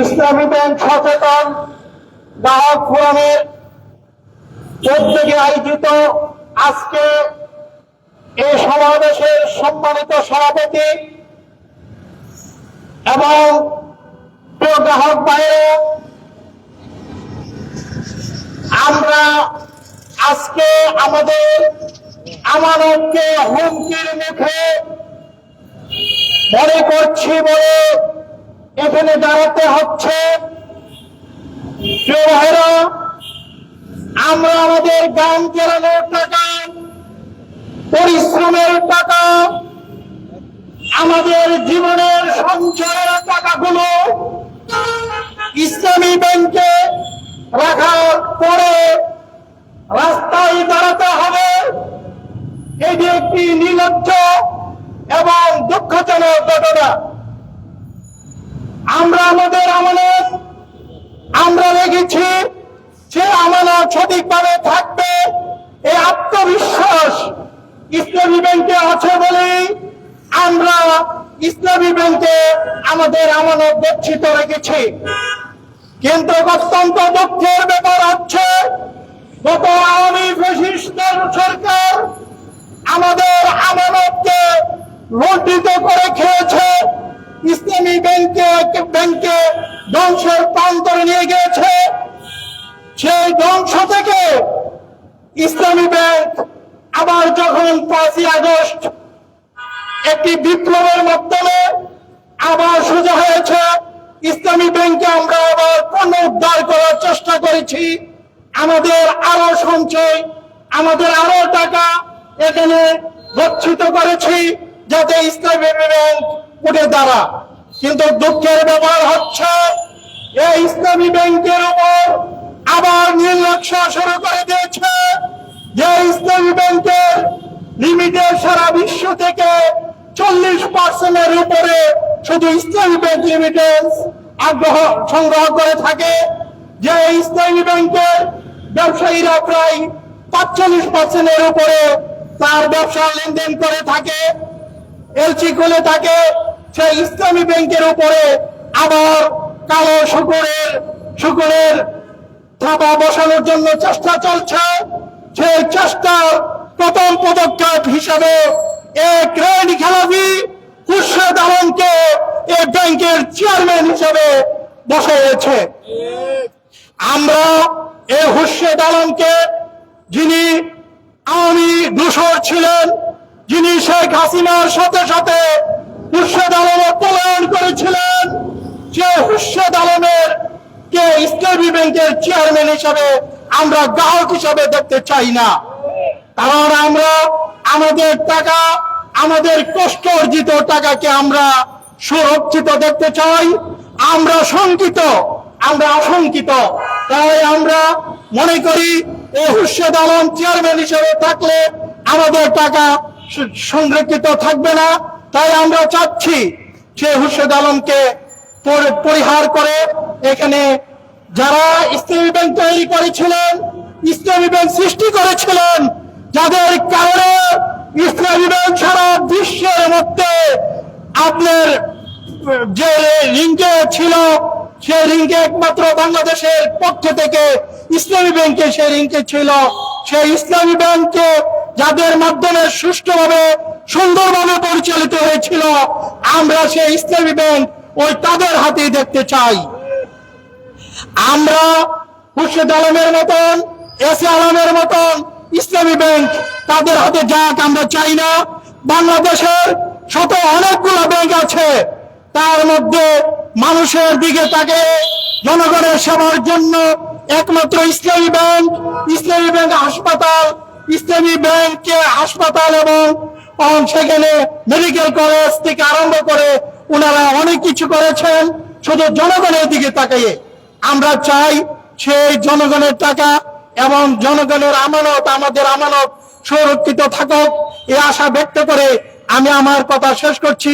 ইসলামী bank সচেতন গ্রাহক ফোরামের উদ্যোগে আয়োজিত আজকে এই সমাবেশের সম্মানিত সভাপতি এবং প্রিয় গ্রাহক ভাইয়েরা, আমরা আজকে আমাদের আমানতকে হুমকির মুখে মনে করছি বলে এখানে দাঁড়াতে হচ্ছে। প্রিয় ভাইরা, আমরা আমাদের গান চালানোর টাকা, পরিশ্রমের টাকা, আমাদের জীবনের সঞ্চয়ের টাকাগুলো ইসলামী ব্যাংকে রাখার পরে রাস্তায় দাঁড়াতে হবে। এটি একটি নির্লজ্জ এবং দুঃখজনক ঘটনা। আমরা আমাদের আমানত আমরা রেখেছি, সে আমানত সঠিকভাবে থাকবে, এই আত্মবিশ্বাস ইসলামী ব্যাংকে আছে বলেই আমরা ইসলামী ব্যাংকে আমাদের আমানত গচ্ছিত রেখেছি। কিন্তু অত্যন্ত দুঃখের ব্যাপার হচ্ছে, গত আওয়ামী ফ্যাসিস্ট সরকার আমাদের আমানতকে লুণ্ঠিত করে খেয়েছে, ইসলামী ব্যাংকে ধ্বংসের প্রান্তরে নিয়ে গিয়েছে। সেই ধ্বংস থেকে ইসলামী ব্যাংক আবার যখন 5ই আগস্ট একটি বিপ্লবের মাধ্যমে আবার সোজা হয়েছে, ইসলামী ব্যাংকে আমরা আবার পুনরুদ্ধার করার চেষ্টা করেছি। আমাদের আরো সঞ্চয়, আমাদের আরো টাকা এখানে গচ্ছিত করেছি যাতে ইসলামী ব্যাংক উঠে দাঁড়া। কিন্তু দুঃখের ব্যাপার হচ্ছে, এই ইসলামী ব্যাংকের উপর আবার নির্লক্ষ্য শুরু করে দিয়েছে। যে ইসলামী ব্যাংকের লিমিটেড সারা বিশ্ব থেকে 40% উপরে শুধু ইসলামী ব্যাংক লিমিটেড সংগ্রহ করে থাকে। যে ইসলামী ব্যাংকের ব্যবসায়ীরা প্রায় 45% উপরে তার ব্যবসা লেনদেন করে থাকে, এলসি খুলে থাকে। সেই ইসলামী ব্যাংকের উপরে আবার কালো শুকুরের থাবা বসানোর জন্য চেষ্টা চলছে। সেই চেষ্টার প্রথম পদক্ষেপ হিসাবে এক রেড খেলাফি খুরশেদ আলমকে এই ব্যাংকের চেয়ারম্যান হিসেবে বসাইছে। আমরা এই খুরশেদ আলমকে, যিনি আওয়ামী দূষর ছিলেন, যিনি শেখ হাসিনার সাথে সাথে খুরশেদ আলমের পলায়ন করেছিলেন, সে খুরশেদ আলমের কে ইসলামী ব্যাংকের চেয়ারম্যান হিসাবে আমরা গ্রাহক হিসাবে দেখতে চাই না। কারণ আমরা আমাদের টাকা, আমাদের কষ্ট অর্জিত টাকাকে আমরা সুরক্ষিত দেখতে চাই। আমরা আশঙ্কিত। তাই আমরা মনে করি এই খুরশেদ আলম চেয়ারম্যান হিসেবে থাকলে আমাদের টাকা সংরক্ষিত থাকবে না। তাই আমরা চাচ্ছি সেই খুরশেদ আলমকে পরিহার করে এখানে যারা ইসলামী ব্যাংক তৈরি করেছিলেন, ইসলামী ব্যাংক সৃষ্টি করেছিলেন, যাদের কারণে ইসলামী ব্যাংক সারা বিশ্বের মধ্যে আপনার যে রিঙ্কে ছিল, সেই রিঙ্কে একমাত্র বাংলাদেশের পক্ষ থেকে ইসলামী ব্যাংকে সেই রিঙ্কে ছিল। সেই ইসলামী ব্যাংকে যাদের মাধ্যমে সুষ্ঠুভাবে সুন্দরভাবে পরিচালিত হয়েছিল, আমরা সেই ইসলামী ব্যাংক তাদের হাতেই দেখতে চাই। আমরা খুরশেদ আলমের মতন, এসে আলমের মতন ইসলামী ব্যাংক তাদের হাতে যাক আমরা চাই না। বাংলাদেশের অনেকগুলো ব্যাংক আছে, তার মধ্যে মানুষের দিকে তাকে জনগণের সেবার জন্য একমাত্র ইসলামী ব্যাংক হাসপাতাল, ইসলামী ব্যাংকে হাসপাতাল এবং সেখানে মেডিকেল কলেজ থেকে আরম্ভ করে ওনারা অনেক কিছু করেছেন। শুধু জনগণের দিকে তাকিয়ে আমরা চাই সেই জনগণের টাকা এবং জনগণের আমানত, আমাদের আমানত সুরক্ষিত থাকুক, এই আশা ব্যক্ত করে আমি আমার কথা শেষ করছি।